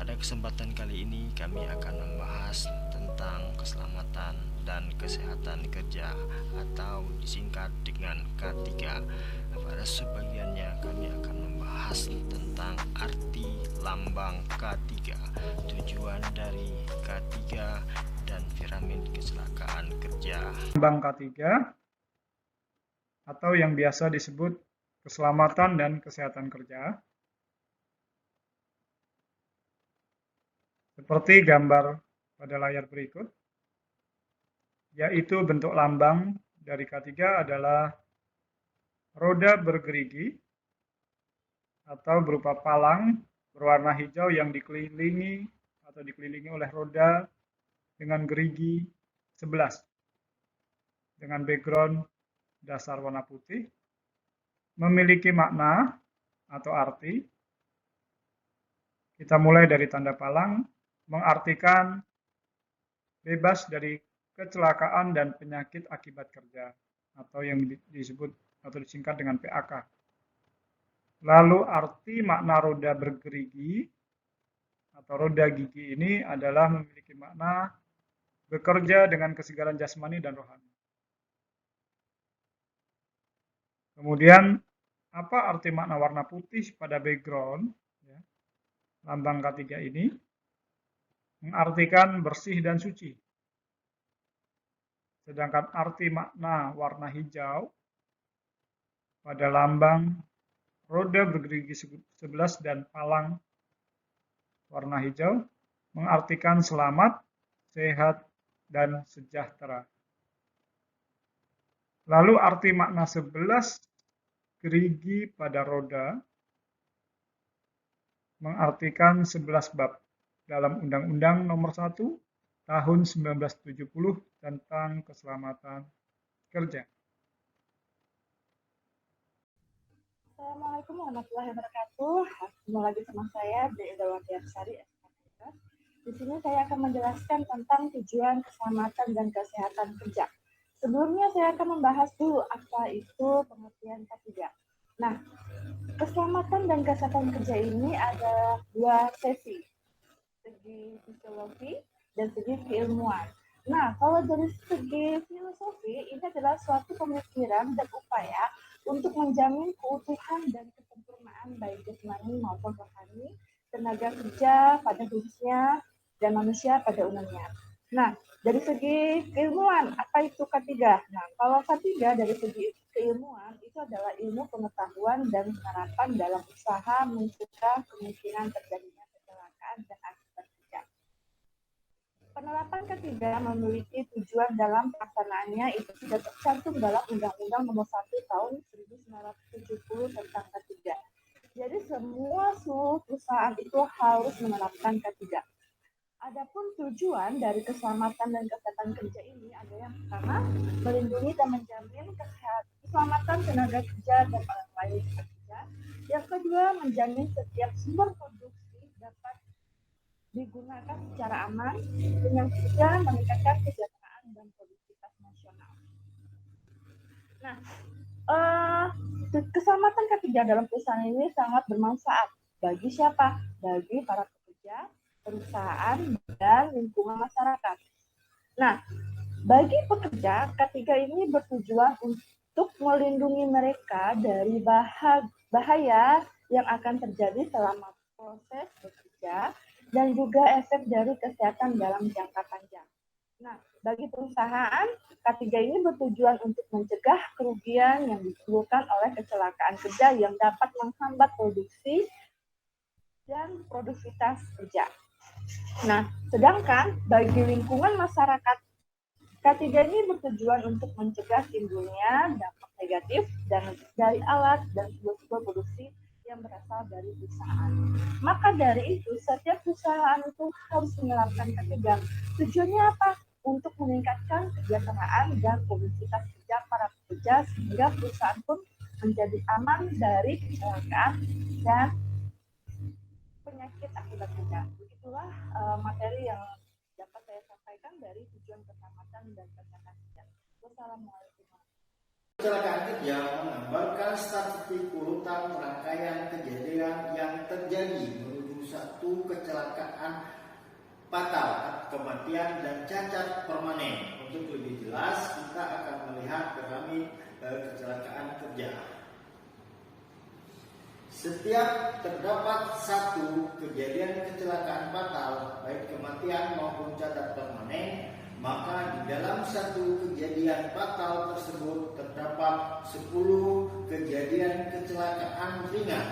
Pada kesempatan kali ini kami akan membahas tentang keselamatan dan kesehatan kerja atau disingkat dengan K3. Pada sebagiannya kami akan membahas tentang arti lambang K3, tujuan dari K3 dan piramid kecelakaan kerja. Lambang K3 atau yang biasa disebut keselamatan dan kesehatan kerja. Seperti gambar pada layar berikut, yaitu bentuk lambang dari K3 adalah roda bergerigi atau berupa palang berwarna hijau yang dikelilingi oleh roda dengan gerigi 11 dengan background dasar warna putih, memiliki makna atau arti. Kita mulai dari tanda palang, mengartikan bebas dari kecelakaan dan penyakit akibat kerja atau yang disebut atau disingkat dengan PAK. Lalu arti makna roda bergerigi atau roda gigi ini adalah memiliki makna bekerja dengan kesegaran jasmani dan rohani. Kemudian apa arti makna warna putih pada background lambang K3 ini? Mengartikan bersih dan suci. Sedangkan arti makna warna hijau pada lambang roda bergerigi 11 dan palang warna hijau mengartikan selamat, sehat, dan sejahtera. Lalu arti makna 11 gerigi pada roda mengartikan 11 bab dalam Undang-Undang Nomor 1 Tahun 1970 tentang keselamatan kerja. Assalamualaikum warahmatullahi wabarakatuh. Ketemu lagi sama saya, Deidawati Aksari. Di sini saya akan menjelaskan tentang tujuan keselamatan dan kesehatan kerja. Sebelumnya saya akan membahas dulu apa itu pengertian K3. Nah, keselamatan dan kesehatan kerja ini ada dua sesi, segi fisiologi dan segi keilmuan. Nah, kalau dari segi filosofi, ini adalah suatu pemikiran dan upaya untuk menjamin keutuhan dan kesempurnaan baik jasmani maupun rohani, tenaga kerja pada khususnya, dan manusia pada umumnya. Nah, dari segi keilmuan, apa itu K3? Nah, kalau K3 dari segi keilmuan, itu adalah ilmu pengetahuan dan harapan dalam usaha mencegah kemungkinan terjadinya kecelakaan dan akibat kerja. Penerapan K3 memiliki tujuan dalam pelaksanaannya itu sudah tercantum dalam Undang-Undang Nomor 1 Tahun 1970 tentang K3. Jadi seluruh perusahaan itu harus menerapkan K3. Adapun tujuan dari keselamatan dan kesehatan kerja ini adalah yang pertama, melindungi dan menjamin keselamatan tenaga kerja dan orang lain bekerja. Yang kedua, menjamin setiap sumber produksi dapat digunakan secara aman, dan yang ketiga, meningkatkan kesejahteraan dan produktivitas nasional. Nah, keselamatan K3 dalam perusahaan ini sangat bermanfaat bagi siapa? Bagi para pekerja, perusahaan, dan lingkungan masyarakat. Nah, bagi pekerja, K3 ini bertujuan untuk melindungi mereka dari bahaya yang akan terjadi selama proses bekerja dan juga efek dari kesehatan dalam jangka panjang. Nah, bagi perusahaan, K3 ini bertujuan untuk mencegah kerugian yang ditimbulkan oleh kecelakaan kerja yang dapat menghambat produksi dan produktivitas kerja. Nah, sedangkan bagi lingkungan masyarakat, K3 ini bertujuan untuk mencegah timbulnya dampak negatif dari alat dan sebuah produksi yang berasal dari perusahaan. Maka dari itu, setiap perusahaan itu harus menerapkan K3. Tujuannya apa? Untuk meningkatkan kesejahteraan dan produktivitas kerja para pekerja sehingga perusahaan pun menjadi aman dari kecelakaan dan penyakit akibat kerja. Begitulah materi yang dapat saya sampaikan dari tujuan keselamatan dan kesehatan kerja. Wassalamualaikum. Kecelakaan kerja menggambarkan statistik urutan rangkaian kejadian yang terjadi menuju satu kecelakaan kecelakaan fatal, kematian dan cacat permanen. Untuk lebih jelas kita akan melihat piramid kecelakaan kerja. Setiap terdapat satu kejadian kecelakaan fatal, baik kematian maupun cacat permanen, maka di dalam satu kejadian fatal tersebut terdapat 10 kejadian kecelakaan ringan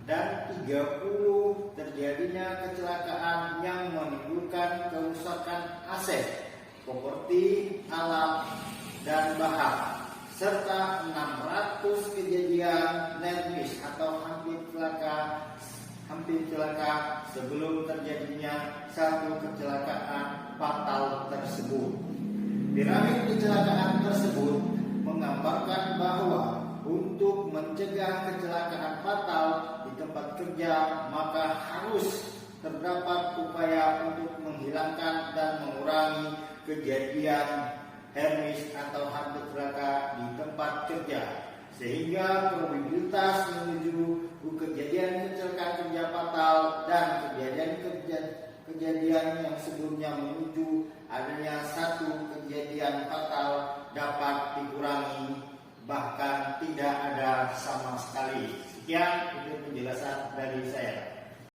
dan 30 terjadinya kecelakaan yang menimbulkan kerusakan aset, properti, alat, dan bahan, serta 600 kejadian near miss atau hampir celaka sebelum terjadinya satu kecelakaan fatal tersebut. Piramid kecelakaan tersebut menggambarkan bahwa untuk mencegah kecelakaan fatal di tempat kerja, maka harus terdapat upaya untuk menghilangkan dan mengurangi kejadian hermis atau hampir celaka di tempat kerja, sehingga probabilitas menuju kejadian kecelakaan kerja fatal dan kejadian yang sebelumnya menuju adanya satu kejadian fatal dapat dikurangi, bahkan tidak ada sama sekali. Sekian.